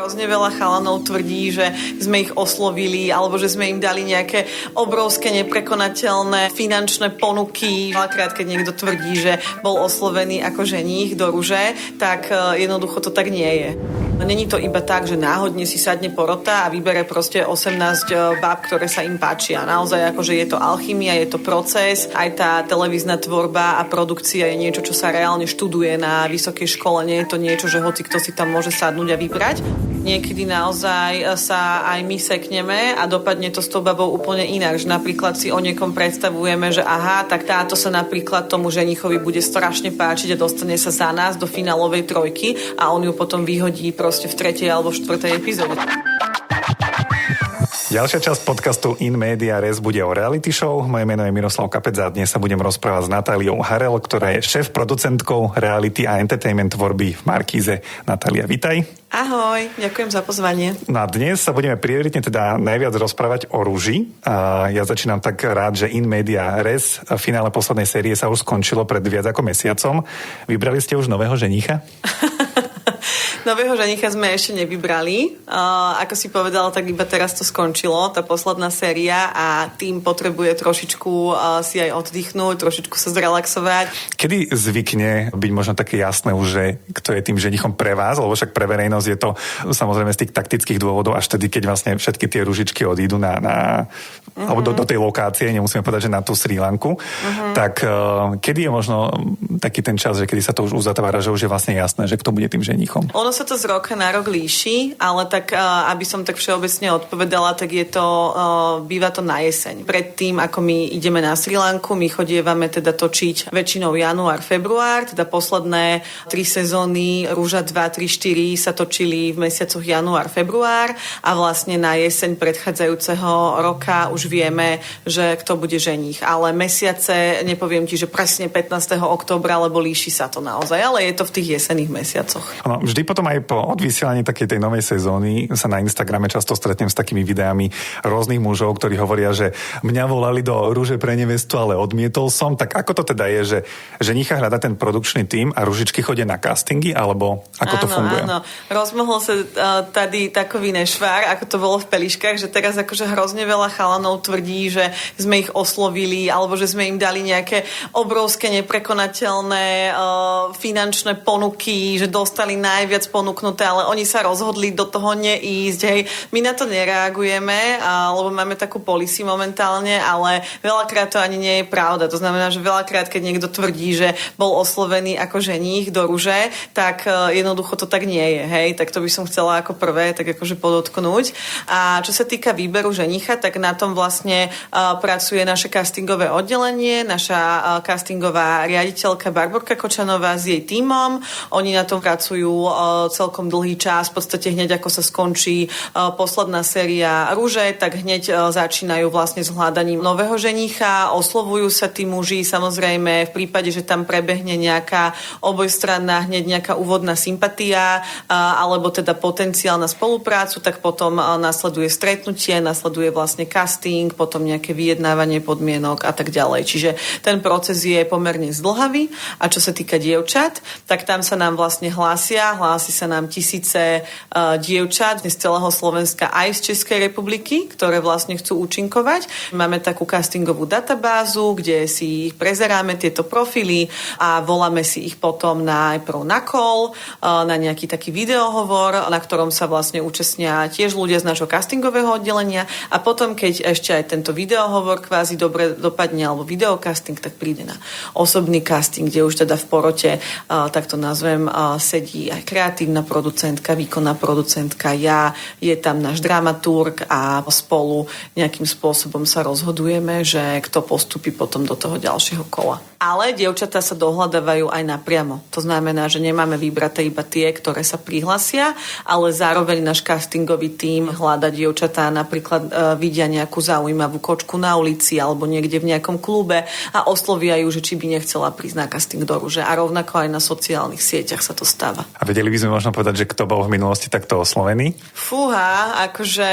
Hrozne veľa chalanov tvrdí, že sme ich oslovili alebo že sme im dali nejaké obrovské neprekonateľné finančné ponuky. Veľakrát, keď niekto tvrdí, že bol oslovený ako ženích do ruže, tak jednoducho to tak nie je. Není to iba tak, že náhodne si sadne porota a vybere proste 18 báb, ktoré sa im páčia. Naozaj akože je to alchymia, je to proces. Aj tá televízna tvorba a produkcia je niečo, čo sa reálne študuje na vysokej škole. Nie je to niečo, že hoci kto si tam môže sadnúť a vybrať. Niekedy naozaj sa aj my sekneme a dopadne to s tou babou úplne inak. Že napríklad si o niekom predstavujeme, že aha, tak táto sa napríklad tomu ženichovi bude strašne páčiť a dostane sa za nás do finálovej trojky a on ju potom vyhodí proste v 3. alebo 4. epizóde. Ďalšia časť podcastu In Media Res bude o reality show. Moje meno je Miroslav Kapec a dnes sa budem rozprávať s Natáliou Harel, ktorá je šéf-producentkou reality a entertainment tvorby v Markíze. Natália, vitaj. Ahoj, ďakujem za pozvanie. No a dnes sa budeme prioritne teda najviac rozprávať o Ruži. A ja začínam tak rád, že In Media Res, finále poslednej série sa už skončilo pred viac ako mesiacom. Vybrali ste už nového ženícha? Nového ženicha sme ešte nevybrali. Ako si povedala, tak iba teraz to skončilo, tá posledná séria a tým potrebuje trošičku si aj oddychnúť, trošičku sa zrelaxovať. Kedy zvykne byť možno také jasné už, že kto je tým ženichom pre vás, lebo však pre verejnosť je to samozrejme z tých taktických dôvodov až vtedy, keď vlastne všetky tie ružičky odídu alebo do tej lokácie, nemusíme povedať, že na tú Srí Lanku. Tak kedy je možno taký ten čas, že kedy sa to už uzatvára, že už je vlastne jasné, že kto bude tým ženichom? Ono sa to z roka na rok líši, ale tak, aby som tak všeobecne odpovedala, tak je to, býva to na jeseň. Predtým, ako my ideme na Srí Lanku, my chodievame teda točiť väčšinou január, február, teda posledné 3 sezóny Rúža 2, 3, 4 sa točili v mesiacoch január, február a vlastne na jeseň predchádzajúceho roka už vieme, že kto bude ženích. Ale mesiace, nepoviem ti, že presne 15. októbra, lebo líši sa to naozaj, ale je to v tých jesenných mesiacoch. No, vždy potom aj po odvysielaní takej tej novej sezóny sa na Instagrame často stretnem s takými videami rôznych mužov, ktorí hovoria, že mňa volali do Rúže pre nevestu, ale odmietol som. Tak ako to teda je, že ženicha hľada ten produkčný tím a ružičky chodia na castingy, alebo ako to funguje? Áno, rozmohol sa tady takový nešvár, ako to bolo v Peliškách, že teraz akože hrozne veľa chalanov tvrdí, že sme ich oslovili, alebo že sme im dali nejaké obrovské neprekonateľné finančné ponuky, že dostali najviac ponúknuté, ale oni sa rozhodli do toho neísť. Hej. My na to nereagujeme, lebo máme takú policy momentálne, ale veľakrát to ani nie je pravda. To znamená, že veľakrát, keď niekto tvrdí, že bol oslovený ako ženích do ruže, tak jednoducho to tak nie je. Hej. Tak to by som chcela ako prvé tak akože podotknúť. A čo sa týka výberu ženicha, tak na tom vlastne pracuje naše castingové oddelenie, naša castingová riaditeľka Barborka Kočanová s jej tímom. Oni na tom pracujú celkom dlhý čas. V podstate hneď ako sa skončí posledná séria Rúže, tak hneď začínajú vlastne s hľadaním nového ženícha. Oslovujú sa tí muži, samozrejme v prípade, že tam prebehne nejaká obojstranná hneď nejaká úvodná sympatia alebo teda potenciál na spoluprácu, tak potom nasleduje stretnutie, nasleduje vlastne casting, potom nejaké vyjednávanie podmienok a tak ďalej. Čiže ten proces je pomerne zdĺhavý a čo sa týka dievčat, tak tam sa nám vlastne hlási sa nám tisíce dievčat z celého Slovenska aj z Českej republiky, ktoré vlastne chcú účinkovať. Máme takú castingovú databázu, kde si ich prezeráme, tieto profily a voláme si ich potom najprv na call, na nejaký taký videohovor, na ktorom sa vlastne účastnia tiež ľudia z nášho castingového oddelenia a potom, keď ešte aj tento videohovor kvázi dobre dopadne alebo videocasting, tak príde na osobný casting, kde už teda v porote, tak to nazvem, sedí aj kreatívna producentka, výkonná producentka, ja, je tam náš dramaturg a spolu nejakým spôsobom sa rozhodujeme, že kto postupí potom do toho ďalšieho kola. Ale dievčatá sa dohľadávajú aj napriamo. To znamená, že nemáme vybraté iba tie, ktoré sa prihlasia, ale zároveň náš castingový tím hľada dievčatá, napríklad vidia nejakú zaujímavú kočku na ulici alebo niekde v nejakom klube a oslovia ju, že či by nechcela prísť na casting do Rúže. A rovnako aj na sociálnych sieťach sa to stáva. A vedeli by sme možno povedať, že kto bol v minulosti takto oslovený? Fúha, akože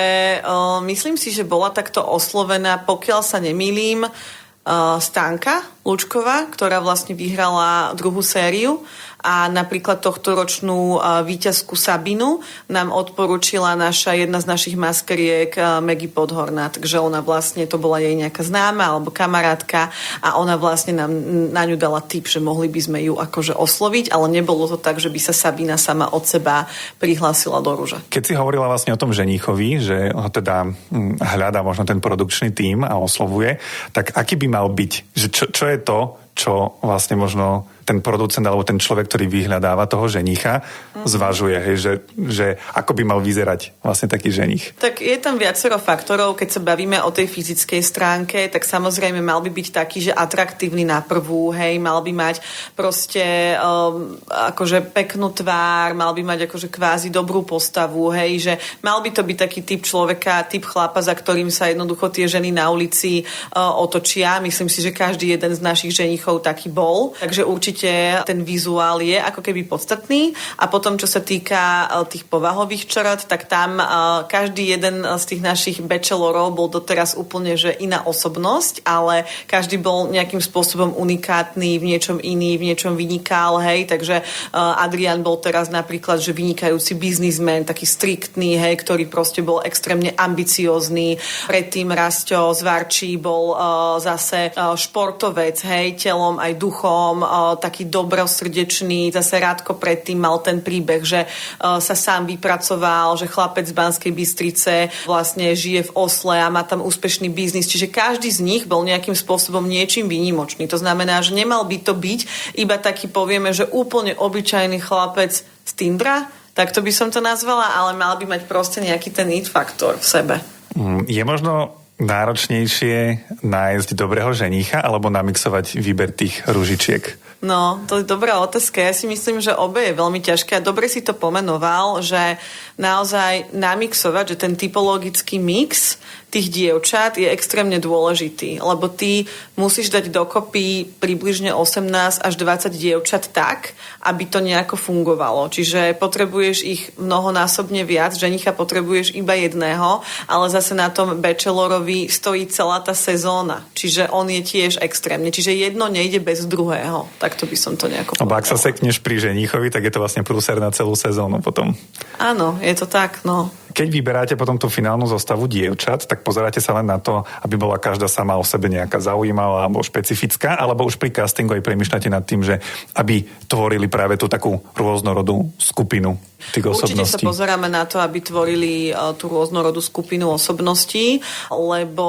myslím si, že bola takto oslovená, pokiaľ sa nemýlim, Stanka Lučková, ktorá vlastne vyhrala druhú sériu a napríklad tohtoročnú víťazku Sabinu nám odporúčila jedna z našich maskeriek Maggie Podhorná, takže ona vlastne, to bola jej nejaká známa alebo kamarátka a ona vlastne nám na ňu dala tip, že mohli by sme ju akože osloviť, ale nebolo to tak, že by sa Sabina sama od seba prihlásila do rúža. Keď si hovorila vlastne o tom ženíchovi, že ho teda hľadá možno ten produkčný tím a oslovuje, tak aký by mal byť? Že čo je to, čo vlastne možno ten producent alebo ten človek, ktorý vyhľadáva toho ženícha, zvažuje, hej, že ako by mal vyzerať vlastne taký ženích. Tak je tam viacero faktorov, keď sa bavíme o tej fyzickej stránke, tak samozrejme mal by byť taký, že atraktívny na prvú, hej, mal by mať proste akože peknú tvár, mal by mať akože kvázi dobrú postavu, hej, že mal by to byť taký typ človeka, typ chlapa, za ktorým sa jednoducho tie ženy na ulici otočia. Myslím si, že každý jeden z našich ženichov taký bol, takže určite ten vizuál je ako keby podstatný a potom, čo sa týka tých povahových črt, tak tam každý jeden z tých našich bachelorov bol doteraz úplne, že iná osobnosť, ale každý bol nejakým spôsobom unikátny, v niečom iný, v niečom vynikal, hej, takže Adrian bol teraz napríklad, že vynikajúci biznismen, taký striktný, hej, ktorý proste bol extrémne ambiciózny. Predtým Rasťo z Varčí bol zase športovec, hej, telom aj duchom, taký dobrosrdečný, zase Rádko predtým mal ten príbeh, že sa sám vypracoval, že chlapec z Banskej Bystrice vlastne žije v Osle a má tam úspešný biznis, čiže každý z nich bol nejakým spôsobom niečím výnimočný. To znamená, že nemal by to byť iba taký, povieme, že úplne obyčajný chlapec z Tindra, tak to by som to nazvala, ale mal by mať proste nejaký ten it faktor v sebe. Je možno náročnejšie nájsť dobrého ženícha alebo namixovať výber tých ružičiek? No, to je dobrá otázka. Ja si myslím, že obe je veľmi ťažké a dobre si to pomenoval, že naozaj namixovať, že ten typologický mix tých dievčat je extrémne dôležitý, lebo ty musíš dať dokopy približne 18 až 20 dievčat tak, aby to nejako fungovalo. Čiže potrebuješ ich mnohonásobne viac, ženicha potrebuješ iba jedného, ale zase na tom bachelorovi stojí celá tá sezóna. Čiže on je tiež extrémne. Čiže jedno nejde bez druhého. Takto by som to nejako povedala. Ak sa sekneš pri ženíchovi, tak je to vlastne prúser na celú sezónu potom. Áno, je to tak, no. Keď vyberáte potom tú finálnu zostavu dievčat, tak pozeráte sa len na to, aby bola každá sama o sebe nejaká zaujímavá alebo špecifická, alebo už pri castingu aj premýšľate nad tým, že aby tvorili práve tú takú rôznorodú skupinu tých osobností. Určite sa pozeráme na to, aby tvorili tú rôznorodú skupinu osobností, lebo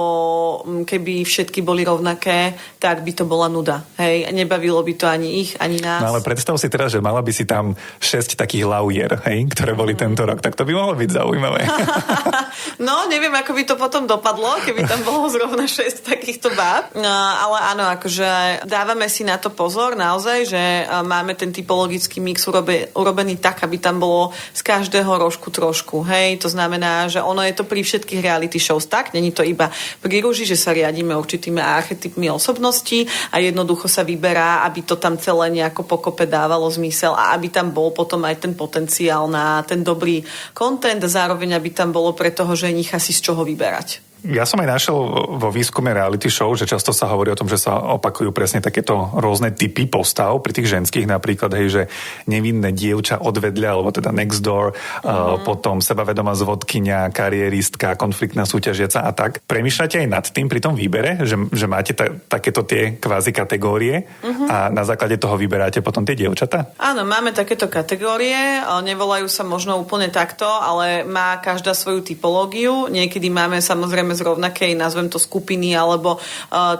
keby všetky boli rovnaké, tak by to bola nuda. Hej, nebavilo by to ani ich, ani nás. No ale predstav si teraz, že mala by si tam 6 takých lauier, hej, ktoré boli tento rok, tak to by mohlo byť zaujímavé. No, neviem, ako by to potom dopadlo, keby tam bolo zrovna 6 takýchto báb. Ale áno, akože dávame si na to pozor naozaj, že máme ten typologický mix urobený tak, aby tam bolo z každého rožku trošku. Hej, to znamená, že ono je to pri všetkých reality shows tak, není to iba pri rúži, že sa riadíme určitými archetypmi osobností a jednoducho sa vyberá, aby to tam celé nejako pokope dávalo zmysel a aby tam bol potom aj ten potenciál na ten dobrý content, zároveň aby tam bolo pre toho ženicha si z čoho vyberať. Ja som aj našiel vo výskume reality show, že často sa hovorí o tom, že sa opakujú presne takéto rôzne typy postav pri tých ženských, napríklad, hej, že nevinné dievča odvedľa, alebo teda next door, potom sebavedomá zvodkyňa, karieristka, konfliktná súťažiaca a tak. Premýšľate aj nad tým pri tom výbere, že máte takéto tie kvázi kategórie a na základe toho vyberáte potom tie dievčatá? Áno, máme takéto kategórie, nevolajú sa možno úplne takto, ale má každá svoju typológiu. Niekedy máme samozrejme z rovnakej, nazvem to skupiny alebo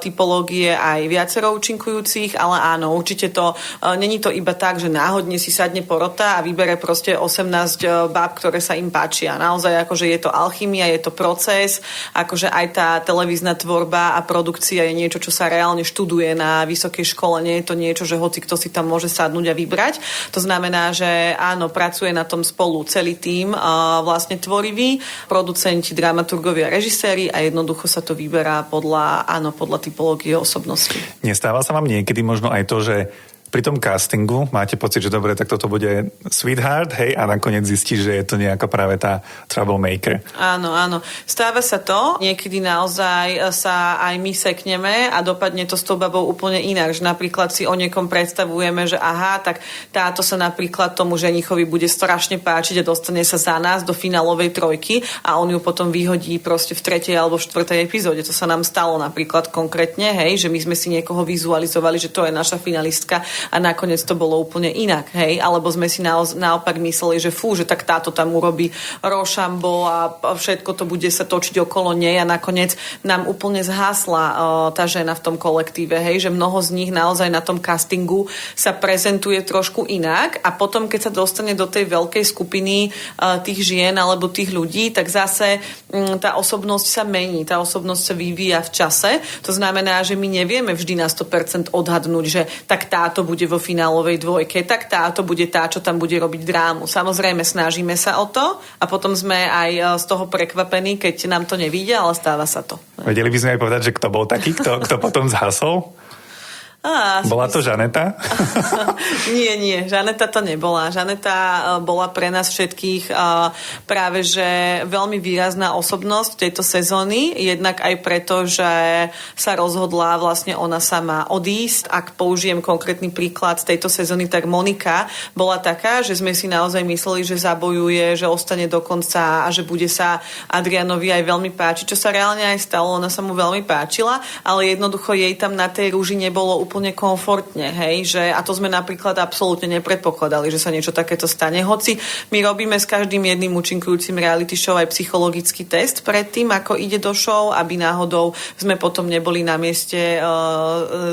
typológie aj viacero účinkujúcich, ale áno, určite to není to iba tak, že náhodne si sadne porota a vybere proste 18 báb, ktoré sa im páčia. Naozaj akože je to alchymia, je to proces, akože aj tá televízna tvorba a produkcia je niečo, čo sa reálne študuje na vysokej škole, nie je to niečo, že hoci kto si tam môže sadnúť a vybrať. To znamená, že áno, pracuje na tom spolu celý tím, vlastne tvorivý, producenti, dramaturgovia, režiséri a jednoducho sa to vyberá podľa typológie osobnosti. Nestáva sa vám niekedy možno aj to, že Pri tom castingu máte pocit, že dobre, tak toto bude sweetheart, hej, a nakoniec zistíš, že je to nejaká práve tá troublemaker. Áno, áno. Stáva sa to. Niekedy naozaj sa aj my sekneme a dopadne to s tou babou úplne inak. Že napríklad si o niekom predstavujeme, že aha, tak táto sa napríklad tomu ženichovi bude strašne páčiť a dostane sa za nás do finálovej trojky a on ju potom vyhodí proste v 3. alebo v 4. epizóde. To sa nám stalo napríklad konkrétne, hej, že my sme si niekoho vizualizovali, že to je naša finalistka a nakoniec to bolo úplne inak, hej, alebo sme si naopak mysleli, že že tak táto tam urobí rošambo a všetko to bude sa točiť okolo nej a nakoniec nám úplne zhasla tá žena v tom kolektíve, hej, že mnoho z nich naozaj na tom castingu sa prezentuje trošku inak a potom, keď sa dostane do tej veľkej skupiny tých žien alebo tých ľudí, tak zase tá osobnosť sa mení, tá osobnosť sa vyvíja v čase, to znamená, že my nevieme vždy na 100% odhadnúť, že tak táto bude vo finálovej dvojke, tak táto bude tá, čo tam bude robiť drámu. Samozrejme, snažíme sa o to a potom sme aj z toho prekvapení, keď nám to nevíde, ale stáva sa to. Vedeli by sme aj povedať, že kto bol taký, kto potom zhasol? Bola to Žaneta? Nie, Žaneta to nebola. Žaneta bola pre nás všetkých práve že veľmi výrazná osobnosť tejto sezóny, jednak aj preto, že sa rozhodla vlastne ona sama odísť. Ak použijem konkrétny príklad z tejto sezóny, tak Monika bola taká, že sme si naozaj mysleli, že zabojuje, že ostane do konca a že bude sa Adrianovi aj veľmi páčiť, čo sa reálne aj stalo, ona sa mu veľmi páčila, ale jednoducho jej tam na tej rúži nebolo úplne komfortne, hej, že a to sme napríklad absolútne nepredpokladali, že sa niečo takéto stane. Hoci my robíme s každým jedným účinkujúcim reality show aj psychologický test predtým, ako ide do show, aby náhodou sme potom neboli na mieste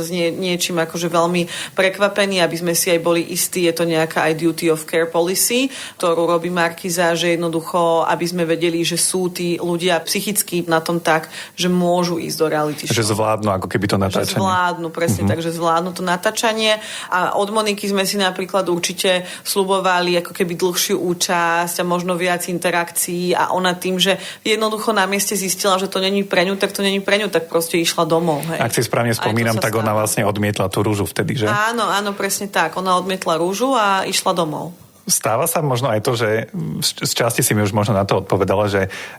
s niečím akože veľmi prekvapení, aby sme si aj boli istí, je to nejaká aj duty of care policy, ktorú robí Markíza, že jednoducho, aby sme vedeli, že sú tí ľudia psychicky na tom tak, že môžu ísť do reality show. Že zvládnu ako keby to natáčanie. Že zvládnu, presne tak, že zvládnu to natáčanie a od Moniky sme si napríklad určite sľubovali ako keby dlhšiu účasť a možno viac interakcií a ona tým, že jednoducho na mieste zistila, že to není pre ňu, tak to není pre ňu, tak proste išla domov. Hej. Ak si správne spomínam, tak ona vlastne odmietla tú rúžu vtedy, že? Áno, presne tak. Ona odmietla rúžu a išla domov. Stáva sa možno aj to, že z časti si mi už možno na to odpovedala,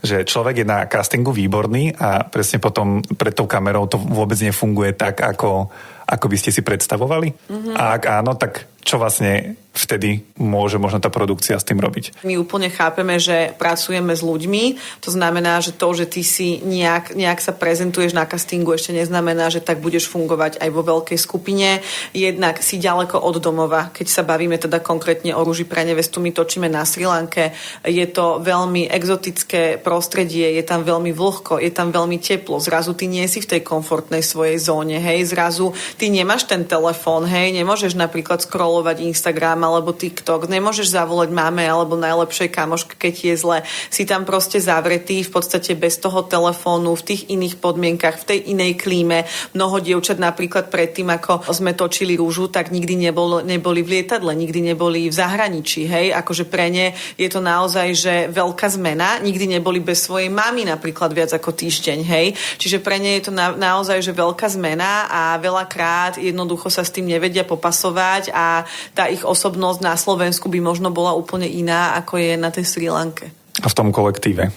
že človek je na castingu výborný a presne potom pred tou kamerou to vôbec nefunguje tak, ako by ste si predstavovali? Mm-hmm. A ak áno, tak čo vlastne vtedy môže možno tá produkcia s tým robiť? My úplne chápeme, že pracujeme s ľuďmi. To znamená, že to, že ty si nejak sa prezentuješ na castingu, ešte neznamená, že tak budeš fungovať aj vo veľkej skupine. Jednak si ďaleko od domova. Keď sa bavíme teda konkrétne o Rúži pre nevestu, my točíme na Srí Lanke. Je to veľmi exotické prostredie, je tam veľmi vlhko, je tam veľmi teplo. Zrazu ty nie si v tej komfortnej svojej zóne, hej. Zrazu ty nemáš ten telefón, hej. Nemôžeš napríklad scrollovať Instagram alebo TikTok, nemôžeš zavolať máme alebo najlepšej kamoške, keď je zle. Si tam proste zavretý v podstate bez toho telefónu, v tých iných podmienkach, v tej inej klíme. Mnoho dievčat napríklad predtým, ako sme točili Rúžu, tak nikdy neboli v lietadle, nikdy neboli v zahraničí, hej, akože pre ne je to naozaj, že veľká zmena, nikdy neboli bez svojej mamy napríklad viac ako týždeň, hej. Čiže pre ne je to naozaj, že veľká zmena a veľakrát jednoducho sa s tým nevedia popasovať a tá ich osobnosť na Slovensku by možno bola úplne iná, ako je na tej Srí Lanke. A v tom kolektíve.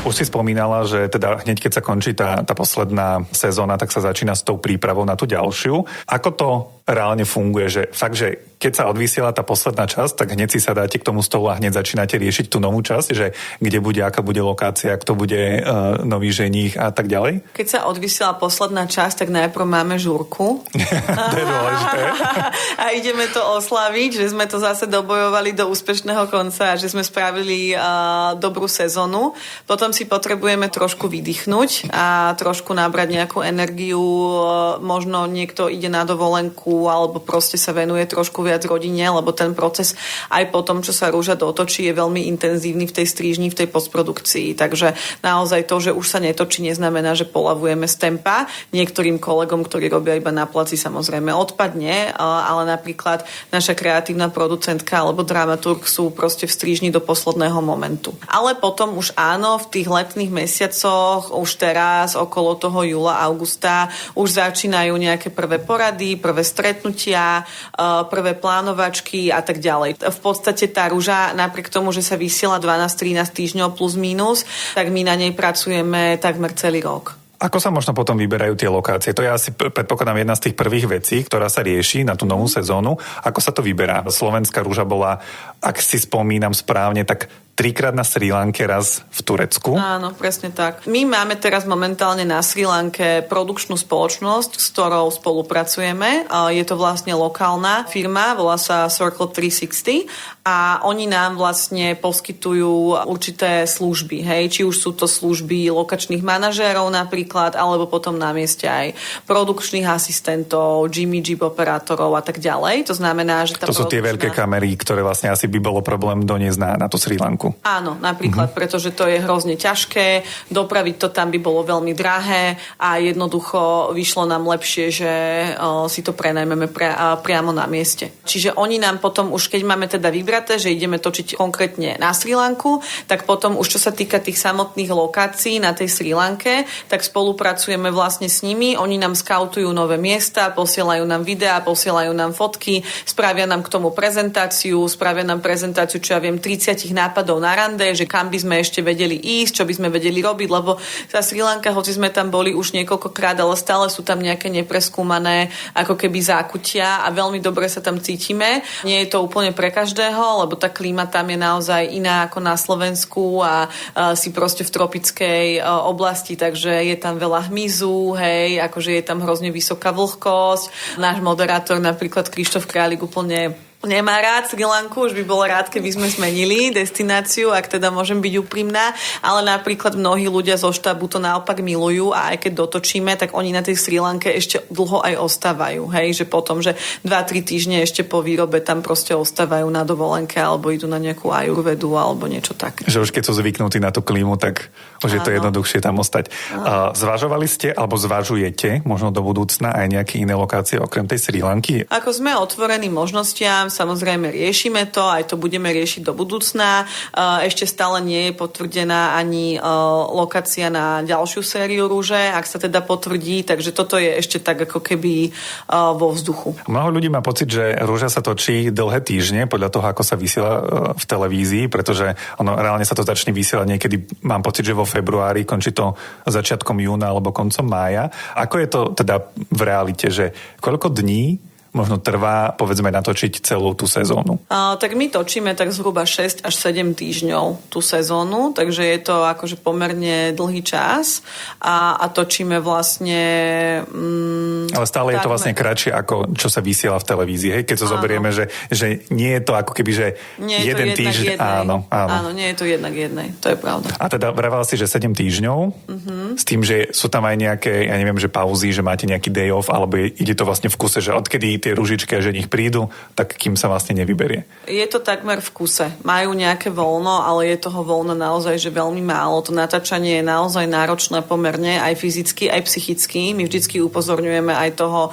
Už si spomínala, že teda hneď keď sa končí tá posledná sezóna, tak sa začína s tou prípravou na tú ďalšiu. Ako to reálne funguje? Že fakt, že keď sa odvysiela tá posledná časť, tak hneď si sa dáte k tomu stolu a hneď začínate riešiť tú novú časť, že kde bude, aká bude lokácia, kto bude nový ženích a tak ďalej? Keď sa odvysiela posledná časť, tak najprv máme žúrku. To je dôležité. A ideme to oslaviť, že sme to zase dobojovali do úspešného konca a že sme spravili dobrú sezónu. Potom si potrebujeme trošku vydýchnuť a trošku nabrať nejakú energiu. Možno niekto ide na dovolenku alebo proste sa venuje trošku viac rodine, lebo ten proces aj po tom, čo sa Rúža dotočí, je veľmi intenzívny v tej strížni, v tej postprodukcii. Takže naozaj to, že už sa netočí, neznamená, že polavujeme z tempa. Niektorým kolegom, ktorí robia iba na placi, samozrejme odpadne, ale napríklad naša kreatívna producentka alebo dramaturg sú proste v strížni do posledného momentu. Ale potom už áno, v tých letných mesiacoch, už teraz okolo toho júla, augusta, už začínajú nejaké prvé porady, prvé stretnutia, stretnutia, prvé plánovačky a tak ďalej. V podstate tá rúža, napriek tomu, že sa vysiela 12-13 týždňov plus mínus, tak my na nej pracujeme takmer celý rok. Ako sa možno potom vyberajú tie lokácie? To je asi, predpokladám, jedna z tých prvých vecí, ktorá sa rieši na tú novú sezónu. Ako sa to vyberá? Slovenská rúža bola, ak si spomínam správne, tak 3-krát na Srí Lanke, raz v Turecku. Áno, presne tak. My máme teraz momentálne na Srí Lanke produkčnú spoločnosť, s ktorou spolupracujeme. Je to vlastne lokálna firma, volá sa Circle 360 a oni nám vlastne poskytujú určité služby. Hej? Či už sú to služby lokačných manažérov napríklad, alebo potom na mieste aj produkčných asistentov, Jimmy Jeep operátorov a tak ďalej. To znamená, že to sú tie veľké kamery, ktoré vlastne asi by bolo problém doniesť na tú Srí Lanku. Áno, napríklad, pretože to je hrozne ťažké, dopraviť to tam by bolo veľmi drahé a jednoducho vyšlo nám lepšie, že si to prenajmeme priamo na mieste. Čiže oni nám potom už, keď máme teda vybraté, že ideme točiť konkrétne na Srí Lanku, tak potom už čo sa týka tých samotných lokácií na tej Srí Lanke, tak spolupracujeme vlastne s nimi, oni nám skautujú nové miesta, posielajú nám videá, posielajú nám fotky, spravia nám k tomu prezentáciu, čo ja viem, 30 nápadov na rande, že kam by sme ešte vedeli ísť, čo by sme vedeli robiť, lebo tá Srí Lanka, hoci sme tam boli už niekoľkokrát, ale stále sú tam nejaké nepreskúmané ako keby zákutia a veľmi dobre sa tam cítime. Nie je to úplne pre každého, lebo tá klíma tam je naozaj iná ako na Slovensku a si proste v tropickej oblasti, takže je tam veľa hmyzu, hej, akože je tam hrozne vysoká vlhkosť. Náš moderátor, napríklad Krištof Králik, úplne nemá rád Srí Lanku, už by bol rád, keby sme zmenili destináciu, ak teda môžem byť úprimná, ale napríklad mnohí ľudia zo štábu to naopak milujú a aj keď dotočíme, tak oni na tej Srí Lanke ešte dlho aj ostávajú, hej, že potom, že 2-3 týždne ešte po výrobe tam proste ostávajú na dovolenke alebo idú na nejakú ajurvedu alebo niečo také. Že už keď sú zvyknutí na tú klímu, tak už je to jednoduchšie tam ostať. Zvažovali ste alebo zvažujete možno do budúcna aj nejaké iné lokácie okrem tej Srí Lanky? Ako sme otvorení možnostiam, samozrejme riešime to, aj to budeme riešiť do budúcna. Ešte stále nie je potvrdená ani lokácia na ďalšiu sériu rúže, ak sa teda potvrdí, takže toto je ešte tak ako keby vo vzduchu. Mnoho ľudí má pocit, že rúža sa točí dlhé týždne podľa toho, ako sa vysiela v televízii, pretože ono reálne sa to začne vysielať niekedy, mám pocit, že vo februári, končí to začiatkom júna alebo koncom mája. Ako je to teda v realite, že koľko dní možno trvá, povedzme, natočiť celú tú sezónu? Tak my točíme tak zhruba 6 až 7 týždňov tú sezónu, takže je to akože pomerne dlhý čas a točíme vlastne... Ale stále je to vlastne kratšie ako čo sa vysiela v televízii, hej? Keď sa zoberieme, že nie je to ako keby, že jeden týždeň... Áno, nie je to jednak jednej, to je pravda. A teda vravala si, že 7 týždňov, s tým, že sú tam aj nejaké, ja neviem, že pauzy, že máte nejaký day off, alebo ide to vlastne v kuse, že odkedy tie ružičky, že nich prídu, tak kým sa vlastne nevyberie. Je to takmer v kuse. Majú nejaké voľno, ale je toho voľna naozaj, že veľmi málo. To natáčanie je naozaj náročné pomerne, aj fyzicky, aj psychicky. My vždycky upozorňujeme aj toho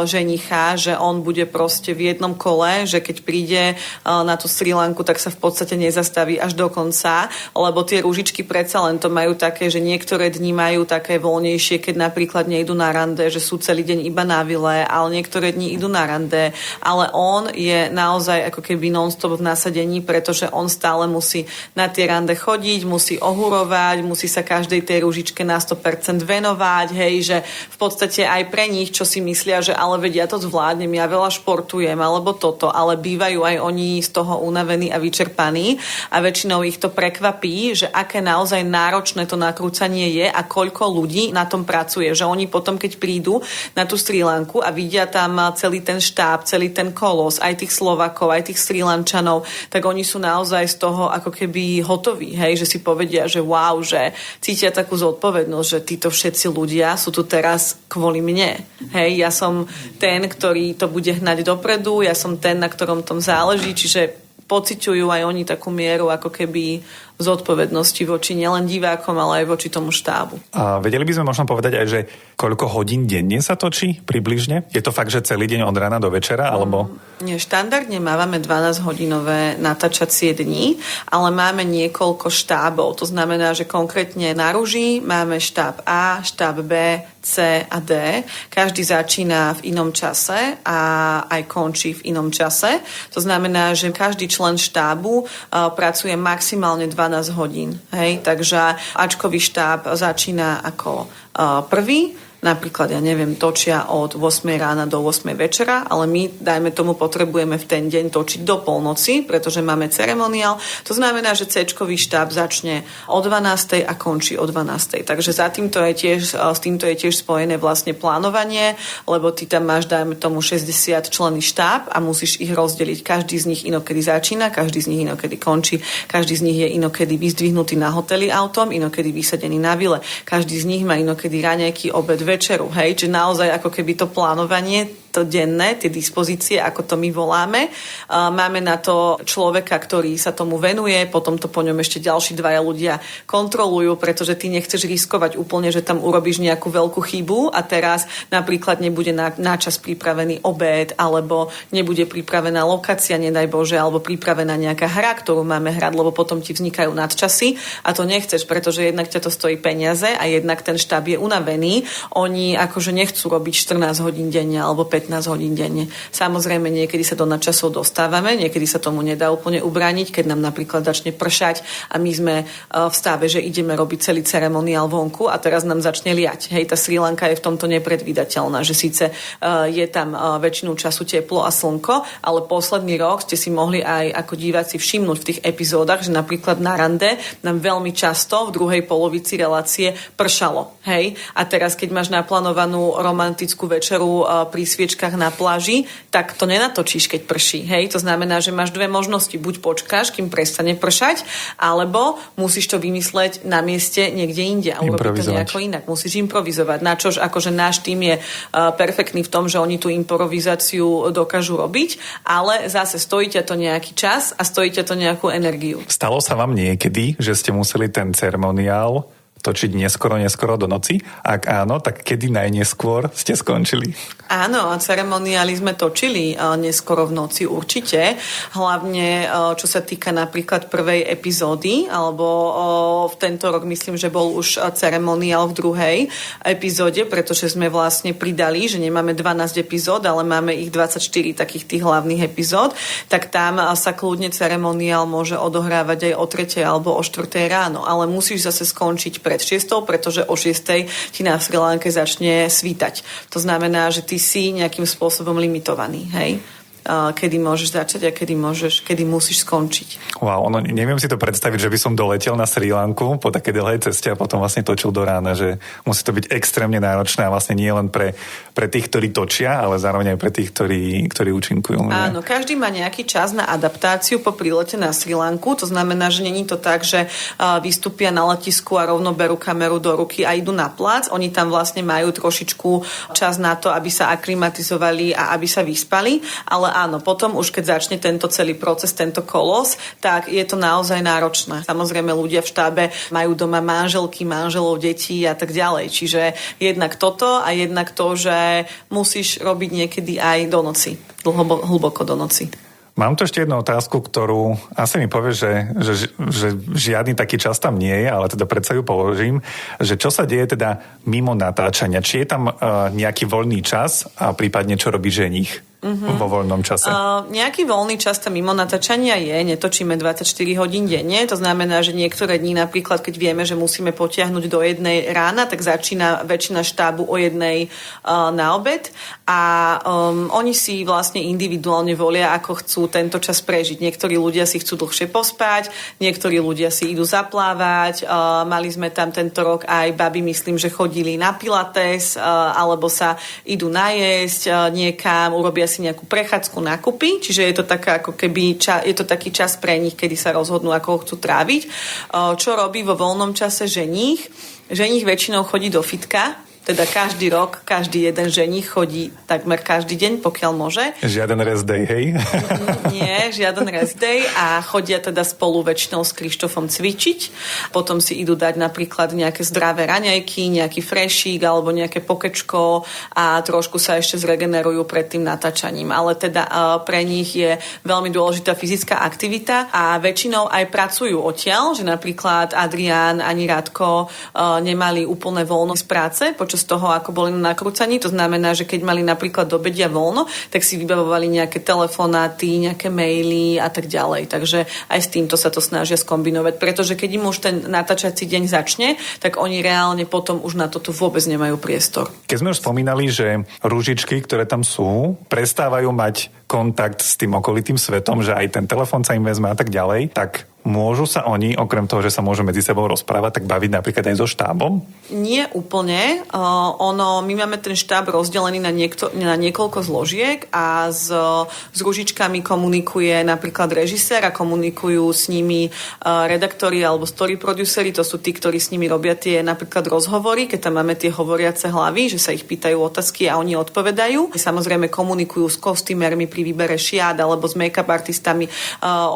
ženicha, že on bude proste v jednom kole, že keď príde na tú Srí Lanku, tak sa v podstate nezastaví až do konca, lebo tie ružičky predsa len to majú také, že niektoré dni majú také voľnejšie, keď napríklad nejdu na rande, že sú celý deň iba na vile, ale niektoré dni idú na rande, ale on je naozaj ako keby non-stop v nasadení, pretože on stále musí na tie rande chodiť, musí ohurovať, musí sa každej tej ružičke na 100% venovať, hej, že v podstate aj pre nich, čo si myslia, že ale vedia, ja to zvládnem, ja veľa športujem, alebo toto, ale bývajú aj oni z toho unavení a vyčerpaní a väčšinou ich to prekvapí, že aké naozaj náročné to nakrúcanie je a koľko ľudí na tom pracuje, že oni potom, keď prídu na tú Srí Lanku a vidia tam celý ten štáb, celý ten kolos, aj tých Slovakov, aj tých Srí Lančanov, tak oni sú naozaj z toho ako keby hotoví, hej, že si povedia, že wow, že cítia takú zodpovednosť, že títo všetci ľudia sú tu teraz kvôli mne. Hej, ja som ten, ktorý to bude hnať dopredu, ja som ten, na ktorom tom záleží, čiže pociťujú aj oni takú mieru ako keby zodpovednosti voči nielen divákom, ale aj voči tomu štábu. A vedeli by sme možno povedať aj, že koľko hodín denne sa točí približne? Je to fakt, že celý deň od rána do večera, alebo? Nie, štandardne máme 12-hodinové natáčacie dni, ale máme niekoľko štábov. To znamená, že konkrétne na Ruži máme štáb A, štáb B, C a D. Každý začína v inom čase a aj končí v inom čase. To znamená, že každý člen štábu pracuje maximálne 12 hodín. Hej? Takže Ačkový štáb začína ako prvý, napríklad, ja neviem, točia od 8 rána do 8 večera, ale my, dajme tomu, potrebujeme v ten deň točiť do polnoci, pretože máme ceremoniál. To znamená, že C-čkový štáb začne o 12. a končí o 12. Takže s týmto je tiež spojené vlastne plánovanie, lebo ty tam máš, dajme tomu, 60 členný štáb a musíš ich rozdeliť. Každý z nich inokedy začína, každý z nich inokedy končí, každý z nich je inokedy vyzdvihnutý na hoteli autom, inokedy vysadený na vile. Každý z nich má inokedy raňajky, obed, večeru, hej, že naozaj ako keby to plánovanie, to denné, tie dispozície, ako to my voláme. Máme na to človeka, ktorý sa tomu venuje, potom to po ňom ešte ďalší dvaja ľudia kontrolujú, pretože ty nechceš riskovať úplne, že tam urobíš nejakú veľkú chybu a teraz napríklad nebude na čas pripravený obéd, alebo nebude pripravená lokácia, nedaj Bože, alebo pripravená nejaká hra, ktorú máme hrať, lebo potom ti vznikajú nadčasy a to nechceš, pretože jednak ťa to stojí peniaze a jednak ten štáb je unavený. Oni akože nechcú robiť 14 hodín denne alebo 15 hodín denne. Samozrejme, niekedy sa do nadčasov dostávame, niekedy sa tomu nedá úplne ubrániť, keď nám napríklad začne pršať a my sme v stave, že ideme robiť celý ceremoniál vonku a teraz nám začne liať. Hej, tá Srí Lanka je v tomto nepredvídateľná, že síce je tam väčšinu času teplo a slnko, ale posledný rok ste si mohli aj ako diváci všimnúť v tých epizódach, že napríklad na rande nám veľmi často v druhej polovici relácie pršalo. Hej, a teraz keď máš naplánovanú romantickú večeru pri sviečkách na pláži, tak to nenatočíš, keď prší. Hej? To znamená, že máš dve možnosti. Buď počkáš, kým prestane pršať, alebo musíš to vymysleť na mieste niekde inde a urobiť to nejako inak. Musíš improvizovať. Načož akože náš tým je perfektný v tom, že oni tú improvizáciu dokážu robiť, ale zase stojí ťa to nejaký čas a stojí ťa to nejakú energiu. Stalo sa vám niekedy, že ste museli ten ceremoniál točiť neskoro do noci? Ak áno, tak kedy najneskôr ste skončili? Áno, ceremoniály sme točili neskoro v noci určite. Hlavne, čo sa týka napríklad prvej epizódy, alebo v tento rok myslím, že bol už ceremoniál v druhej epizóde, pretože sme vlastne pridali, že nemáme 12 epizód, ale máme ich 24 takých tých hlavných epizód, tak tam sa kľudne ceremoniál môže odohrávať aj o 3. alebo o 4. ráno, ale musíš zase skončiť pred 6, pretože o 6 ti na Srí Lanke začne svítať. To znamená, že ty si nejakým spôsobom limitovaný, hej? Kedy môžeš začať a kedy musíš skončiť. Wow, neviem si to predstaviť, že by som doletel na Srí Lanku po takej dlhej ceste a potom vlastne točil do rána, že musí to byť extrémne náročné a vlastne nie len pre tých, ktorí točia, ale zároveň aj pre tých, ktorí účinkujú. Áno, každý má nejaký čas na adaptáciu po prílete na Srí Lanku, to znamená, že není to tak, že vystúpia na letisku a rovno berú kameru do ruky a idú na plac. Oni tam vlastne majú trošičku čas na to, aby sa aklimatizovali a aby sa vyspali, ale áno, potom už keď začne tento celý proces, tento kolos, tak je to naozaj náročné. Samozrejme ľudia v štábe majú doma manželky, manželov, detí a tak ďalej. Čiže jednak toto a jednak to, že musíš robiť niekedy aj do noci. Hlboko do noci. Mám tu ešte jednu otázku, ktorú asi mi povie, že žiadny taký čas tam nie je, ale teda predsa ju položím, že čo sa deje teda mimo natáčania? Či je tam nejaký voľný čas a prípadne čo robí ženích? Vo voľnom čase? Nejaký voľný čas tam mimo natáčania je, netočíme 24 hodín denne, to znamená, že niektoré dni napríklad, keď vieme, že musíme potiahnuť do 1 rána, tak začína väčšina štábu o 1 na obed a oni si vlastne individuálne volia, ako chcú tento čas prežiť. Niektorí ľudia si chcú dlhšie pospať, niektorí ľudia si idú zaplávať, mali sme tam tento rok aj baby, myslím, že chodili na pilates, alebo sa idú najesť niekam, urobia si nejakú prechádzku nákupy, čiže je to taká ako keby je to taký čas pre nich, kedy sa rozhodnú, ako ho chcú tráviť. Čo robí vo voľnom čase ženích? Ženích väčšinou chodí do fitka, teda každý rok, každý jeden ženích chodí takmer každý deň, pokiaľ môže. Žiaden rest day, hej? Nie, žiaden rest day a chodia teda spolu väčšinou s Krištofom cvičiť. Potom si idú dať napríklad nejaké zdravé raňajky, nejaký frešík alebo nejaké pokečko a trošku sa ešte zregenerujú pred tým natáčaním. Ale teda pre nich je veľmi dôležitá fyzická aktivita a väčšinou aj pracujú odtiaľ, že napríklad Adrián ani Radko nemali úplné voľno z práce počas toho, ako boli na nakrúcaní. To znamená, že keď mali napríklad do obedia voľno, tak si vybavovali nejaké telefonáty, nejaké maily a tak ďalej. Takže aj s týmto sa to snažia skombinovať, pretože keď im už ten natáčací deň začne, tak oni reálne potom už na toto vôbec nemajú priestor. Keď sme už spomínali, že ružičky, ktoré tam sú, prestávajú mať kontakt s tým okolitým svetom, že aj ten telefón sa im vezme a tak ďalej, tak môžu sa oni, okrem toho, že sa môžu medzi sebou rozprávať, tak baviť napríklad aj so štábom? Nie úplne. My máme ten štáb rozdelený na niekoľko zložiek a s ružičkami komunikuje napríklad režisér a komunikujú s nimi redaktori alebo story produceri. To sú tí, ktorí s nimi robia tie napríklad rozhovory, keď tam máme tie hovoriace hlavy, že sa ich pýtajú otázky a oni odpovedajú. Samozrejme komunikujú s kostýmermi pri výbere šiat alebo s make-up artistami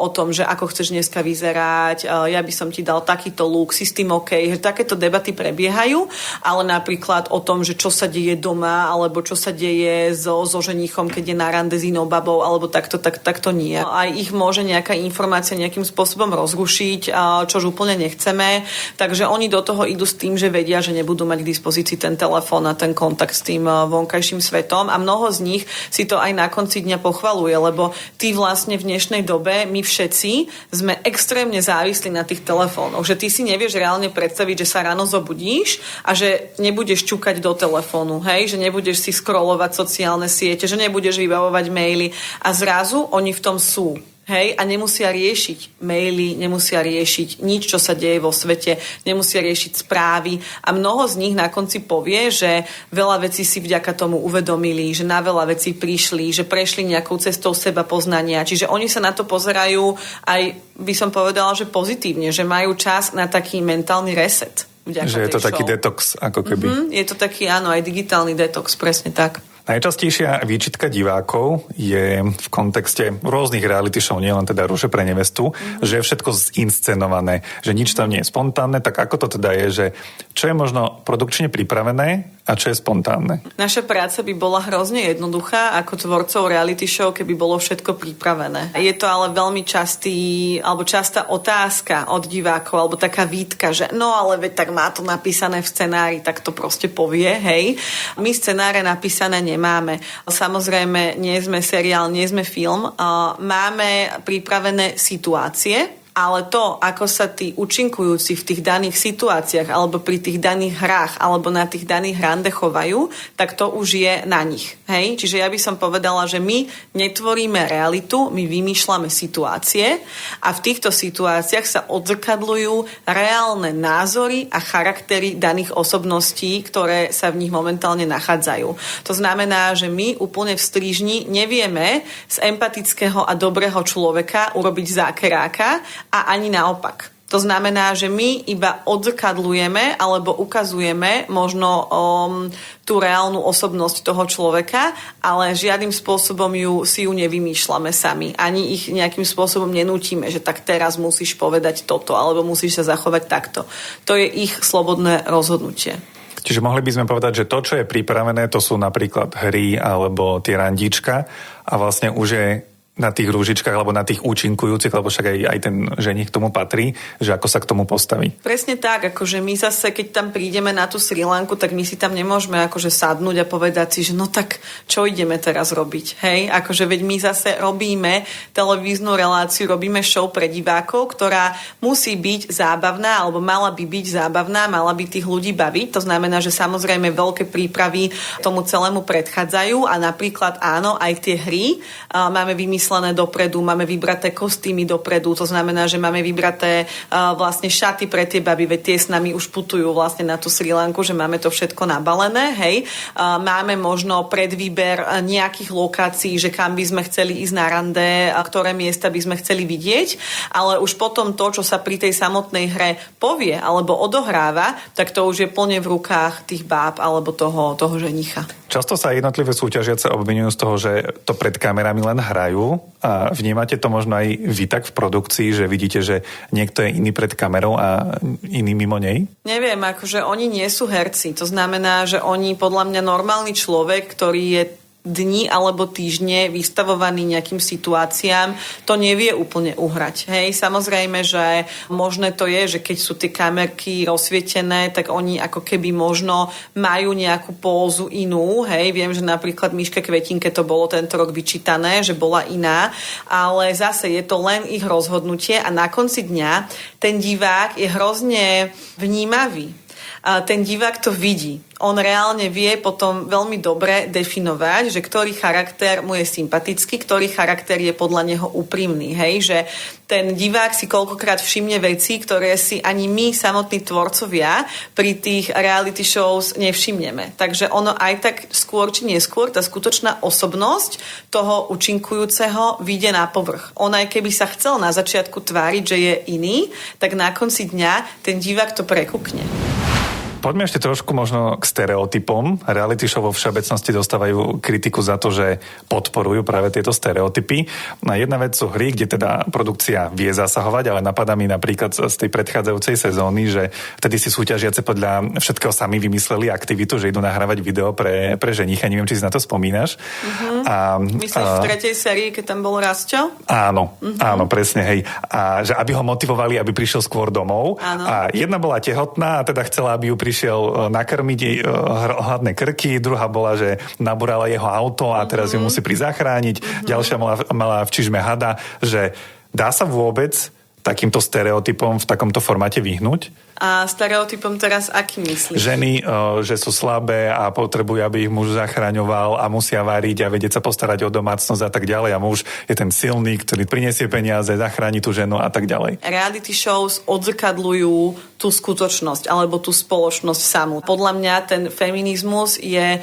o tom, že ako chceš dneska vyzerať, ja by som ti dal takýto look, si s tým OK, že takéto debaty prebiehajú, ale napríklad o tom, že čo sa deje doma, alebo čo sa deje so ženichom, keď je na rande s inou babou, alebo takto nie. Aj ich môže nejaká informácia nejakým spôsobom rozrušiť, čož úplne nechceme, takže oni do toho idú s tým, že vedia, že nebudú mať k dispozícii ten telefón a ten kontakt s tým vonkajším svetom a mnoho z nich si to aj na konci dňa pochvaluje, lebo ty vlastne v dnešnej dobe, my všetci sme extrémne závislí na tých telefónoch, že ty si nevieš reálne predstaviť, že sa ráno zobudíš a že nebudeš čukať do telefónu, hej, že nebudeš si scrollovať sociálne siete, že nebudeš vybavovať maily a zrazu oni v tom sú. Hej, a nemusia riešiť maily, nemusia riešiť nič, čo sa deje vo svete, nemusia riešiť správy a mnoho z nich na konci povie, že veľa vecí si vďaka tomu uvedomili, že na veľa vecí prišli, že prešli nejakou cestou seba poznania. Čiže oni sa na to pozerajú aj, by som povedala, že pozitívne, že majú čas na taký mentálny reset. Že je to taký detox, ako keby. Je to taký, áno, aj digitálny detox, presne tak. Najčastejšia výčitka divákov je v kontexte rôznych reality show, nielen teda Rúže pre nevestu, že je všetko zinscenované, že nič tam nie je spontánne, tak ako to teda je, že čo je možno produkčne pripravené a čo je spontánne? Naša práca by bola hrozne jednoduchá ako tvorcov reality show, keby bolo všetko pripravené. Je to ale veľmi častá otázka od divákov, alebo taká výtka, že no ale veď tak má to napísané v scenári, tak to proste povie, hej. My scenáre napísané nemáme. Samozrejme, nie sme seriál, nie sme film. Máme pripravené situácie, ale to, ako sa tí účinkujúci v tých daných situáciách alebo pri tých daných hrách alebo na tých daných rande chovajú, tak to už je na nich. Hej? Čiže ja by som povedala, že my netvoríme realitu, my vymýšľame situácie a v týchto situáciách sa odzrkadľujú reálne názory a charaktery daných osobností, ktoré sa v nich momentálne nachádzajú. To znamená, že my úplne v strížni nevieme z empatického a dobrého človeka urobiť zákeráka a ani naopak. To znamená, že my iba odzrkadľujeme alebo ukazujeme možno tú reálnu osobnosť toho človeka, ale žiadnym spôsobom si ju nevymýšľame sami. Ani ich nejakým spôsobom nenútime, že tak teraz musíš povedať toto alebo musíš sa zachovať takto. To je ich slobodné rozhodnutie. Čiže mohli by sme povedať, že to, čo je pripravené, to sú napríklad hry alebo tie randíčka a vlastne už je na tých rúžičkách alebo na tých účinkujúcich, lebo však aj ten ženich k tomu patrí, že ako sa k tomu postaví. Presne tak, akože my zase, keď tam prídeme na tú Srí Lanku, tak my si tam nemôžeme akože sadnúť a povedať si, že no tak čo ideme teraz robiť, hej? Akože veď my zase robíme televíznu reláciu, robíme show pre divákov, ktorá musí byť zábavná, alebo mala by byť zábavná, mala by tých ľudí baviť. To znamená, že samozrejme veľké prípravy tomu celému predchádzajú a napríklad áno, aj tie hry máme vymyslené vymyslené dopredu, máme vybraté kostýmy dopredu, to znamená, že máme vybraté vlastne šaty pre tie baby, veď tie s nami už putujú vlastne na tú Srí Lanku, že máme to všetko nabalené, hej. Máme možno predvýber nejakých lokácií, že kam by sme chceli ísť na rande, ktoré miesta by sme chceli vidieť, ale už potom to, čo sa pri tej samotnej hre povie alebo odohráva, tak to už je plne v rukách tých báb alebo toho ženicha. Často sa jednotlivé súťažiace obvinujú z toho, že to pred kamerami len hrajú. A vnímate to možno aj vy tak v produkcii, že vidíte, že niekto je iný pred kamerou a iný mimo nej? Neviem, akože oni nie sú herci. To znamená, že oni podľa mňa normálny človek, ktorý je dni alebo týždne vystavovaný nejakým situáciám, to nevie úplne uhrať. Hej, samozrejme, že možné to je, že keď sú tie kamerky rozsvietené, tak oni ako keby možno majú nejakú pózu inú. Hej, viem, že napríklad Miške Kvetinke to bolo tento rok vyčítané, že bola iná, ale zase je to len ich rozhodnutie a na konci dňa ten divák je hrozne vnímavý. Ten divák to vidí. On reálne vie potom veľmi dobre definovať, že ktorý charakter mu je sympatický, ktorý charakter je podľa neho úprimný. Hej? Že ten divák si koľkokrát všimne veci, ktoré si ani my, samotní tvorcovia, pri tých reality shows nevšimneme. Takže ono aj tak skôr či neskôr, tá skutočná osobnosť toho účinkujúceho vyjde na povrch. On aj keby sa chcel na začiatku tváriť, že je iný, tak na konci dňa ten divák to prekukne. Poďme ešte trošku možno k stereotypom. Reality show vo všeobecnosti dostávajú kritiku za to, že podporujú práve tieto stereotypy. Jedna vec sú hry, kde teda produkcia vie zasahovať, ale napadá mi napríklad z tej predchádzajúcej sezóny, že vtedy si súťažiace podľa všetkého sami vymysleli aktivitu, že idú nahrávať video pre ženicha. Neviem, či si na to spomínaš. Myslíš v tretej sérii, keď tam bol Rasťo? Áno, áno, presne, hej. A že aby ho motivovali, aby prišiel skôr domov. Áno. A jedna bola tehotná a teda chcela, aby ju prišiel nakrmiť jej hladné krky, druhá bola, že nabúrala jeho auto a teraz ju musí prísť zachrániť, ďalšia mala v čižme hada, že dá sa vôbec takýmto stereotypom v takomto formáte vyhnúť? A stereotypom teraz aký myslíš? Ženy, že sú slabé a potrebujú, aby ich muž zachraňoval a musia variť a vedieť sa postarať o domácnosť a tak ďalej a muž je ten silný, ktorý prinesie peniaze, zachráni tú ženu a tak ďalej. Reality shows odzrkadľujú tú skutočnosť alebo tú spoločnosť samú. Podľa mňa ten feminizmus je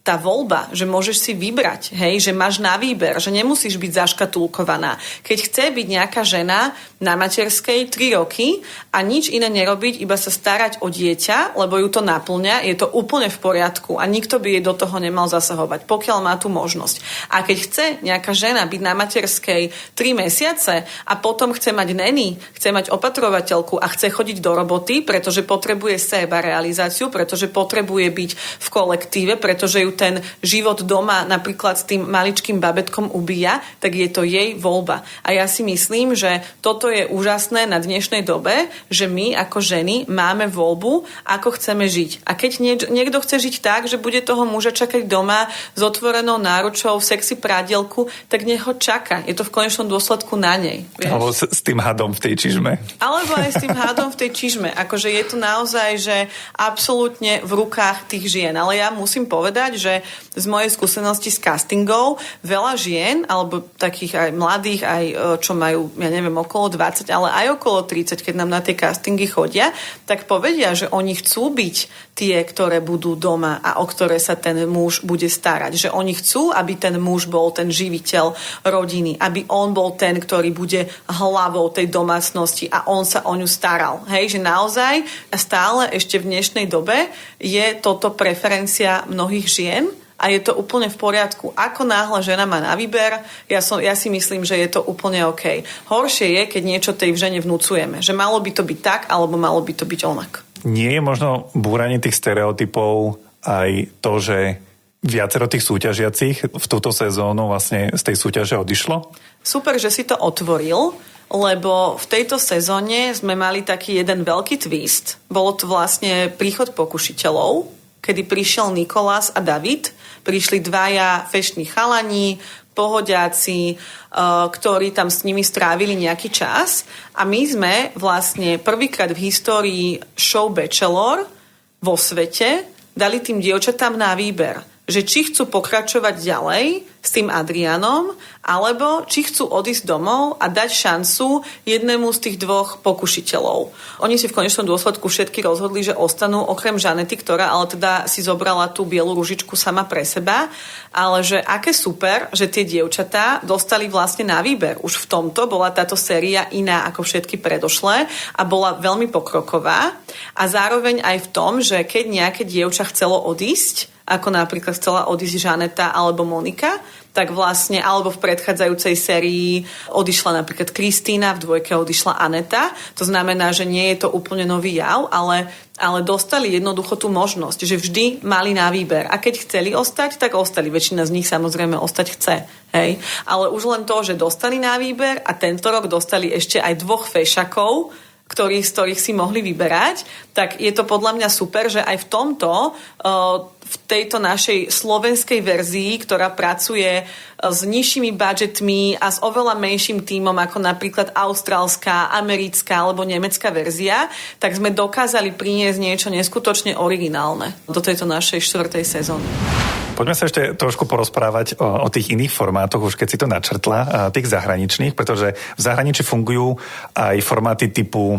tá voľba, že môžeš si vybrať, hej, že máš na výber, že nemusíš byť zaškatulkovaná. Keď chce byť nejaká žena na materskej 3 roky a nič iné nerobiť, iba sa starať o dieťa, lebo ju to naplňa, je to úplne v poriadku a nikto by jej do toho nemal zasahovať, pokiaľ má tú možnosť. A keď chce nejaká žena byť na materskej 3 mesiace a potom chce mať neny, chce mať opatrovateľku a chce chodiť do roboty, pretože potrebuje seba realizáciu, pretože potrebuje byť v kolektíve, pretože ju ten život doma napríklad s tým maličkým babetkom ubíja, tak je to jej voľba. A ja si myslím, že toto je úžasné na dnešnej dobe, že my ako ženy máme voľbu, ako chceme žiť. A keď niekto chce žiť tak, že bude toho muža čakať doma s otvorenou náručou v sexy prádielku, tak nech ho čaká. Je to v konečnom dôsledku na nej. Vieš? Alebo s tým hadom v tej čižme. Alebo aj s tým hadom v tej čižme. Akože je to naozaj, že absolútne v rukách tých žien. Ale ja musím povedať, že z mojej skúsenosti s castingov veľa žien, alebo takých aj mladých, aj čo majú, ja neviem, okolo 20, ale aj okolo 30, keď nám na tie castingy chodia, tak povedia, že oni chcú byť tie, ktoré budú doma a o ktoré sa ten muž bude starať. Že oni chcú, aby ten muž bol ten živiteľ rodiny, aby on bol ten, ktorý bude hlavou tej domácnosti a on sa o ňu staral. Hej, že naozaj stále ešte v dnešnej dobe je toto preferencia mnohých žien a je to úplne v poriadku. Ako náhle žena má na výber, ja si myslím, že je to úplne OK. Horšie je, keď niečo tej žene vnúcujeme. Že malo by to byť tak, alebo malo by to byť onak. Nie je možno búranie tých stereotypov aj to, že viacero tých súťažiacich v túto sezónu vlastne z tej súťaže odišlo? Super, že si to otvoril, lebo v tejto sezóne sme mali taký jeden veľký twist. Bolo to vlastne príchod pokušiteľov, kedy prišiel Nikolás a David. Prišli dvaja fešní chalani, pohodiaci, ktorí tam s nimi strávili nejaký čas. A my sme vlastne prvýkrát v histórii show Bachelor vo svete dali tým dievčatám na výber, že či chcú pokračovať ďalej s tým Adrianom, alebo či chcú odísť domov a dať šancu jednému z tých dvoch pokušiteľov. Oni si v konečnom dôsledku všetky rozhodli, že ostanú okrem Žanety, ktorá ale teda si zobrala tú bielu ružičku sama pre seba, ale že aké super, že tie dievčatá dostali vlastne na výber. Už v tomto bola táto séria iná ako všetky predošlé a bola veľmi pokroková a zároveň aj v tom, že keď nejaké dievča chcelo odísť, ako napríklad chcela odísť Žaneta alebo Monika, tak vlastne, alebo v predchádzajúcej sérii odišla napríklad Kristína, v dvojke odišla Aneta. To znamená, že nie je to úplne nový jav, ale dostali jednoducho tú možnosť, že vždy mali na výber. A keď chceli ostať, tak ostali. Väčšina z nich samozrejme ostať chce. Hej? Ale už len to, že dostali na výber a tento rok dostali ešte aj dvoch fešakov, z ktorých si mohli vyberať, tak je to podľa mňa super, že aj v tomto, v tejto našej slovenskej verzii, ktorá pracuje s nižšími budžetmi a s oveľa menším tímom ako napríklad austrálska, americká alebo nemecká verzia, tak sme dokázali priniesť niečo neskutočne originálne do tejto našej 4. sezóny. Poďme sa ešte trošku porozprávať o tých iných formátoch, už keď si to načrtla, tých zahraničných, pretože v zahraničí fungujú aj formáty typu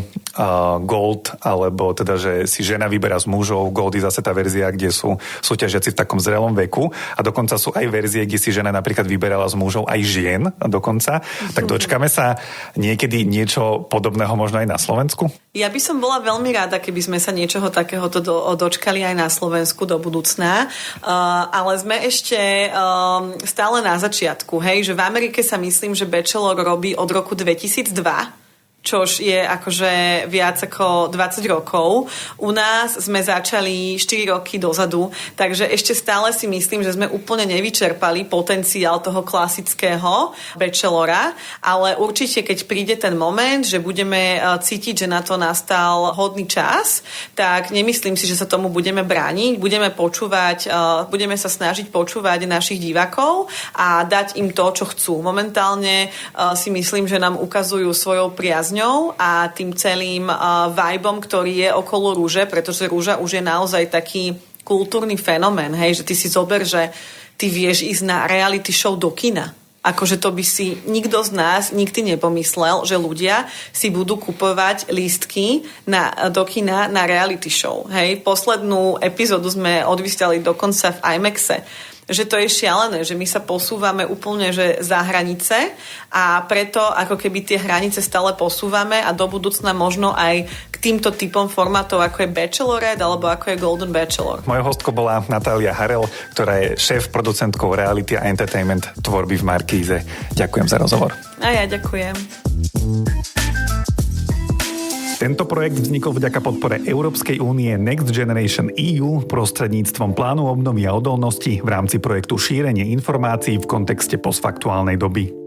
Gold, alebo teda, že si žena vyberá z mužov. Gold je zase tá verzia, kde sú súťažiaci v takom zrelom veku a dokonca sú aj verzie, kde si žena napríklad vyberala z mužov aj žien dokonca. Tak dočkáme sa niekedy niečo podobného možno aj na Slovensku? Ja by som bola veľmi rada, keby sme sa niečoho takéhoto dočkali aj na Slovensku do budúcna, ale sme ešte stále na začiatku, hej, že v Amerike sa myslím, že Bachelor robí od roku 2002, čož je akože viac ako 20 rokov. U nás sme začali 4 roky dozadu, takže ešte stále si myslím, že sme úplne nevyčerpali potenciál toho klasického bachelora, ale určite, keď príde ten moment, že budeme cítiť, že na to nastal hodný čas, tak nemyslím si, že sa tomu budeme brániť. Budeme sa snažiť počúvať našich divákov a dať im to, čo chcú. Momentálne si myslím, že nám ukazujú svojou priazňou a tým celým vibeom, ktorý je okolo rúže, pretože rúža už je naozaj taký kultúrny fenomén, hej, že ty si zober, že ty vieš ísť na reality show do kina. Akože to by si nikto z nás nikdy nepomyslel, že ľudia si budú kupovať lístky do kina na reality show. Hej, poslednú epizódu sme odvysielali dokonca v IMAXe. Že to je šialené, že my sa posúvame úplne že za hranice a preto ako keby tie hranice stále posúvame a do budúcna možno aj k týmto typom formátov, ako je Bachelorette alebo ako je Golden Bachelor. Mojou hostkou bola Natália Harel, ktorá je šéf-producentkou reality a entertainment tvorby v Markíze. Ďakujem za rozhovor. A ja ďakujem. Tento projekt vznikol vďaka podpore Európskej únie Next Generation EU prostredníctvom plánu obnovy a odolnosti v rámci projektu Šírenie informácií v kontexte postfaktuálnej doby.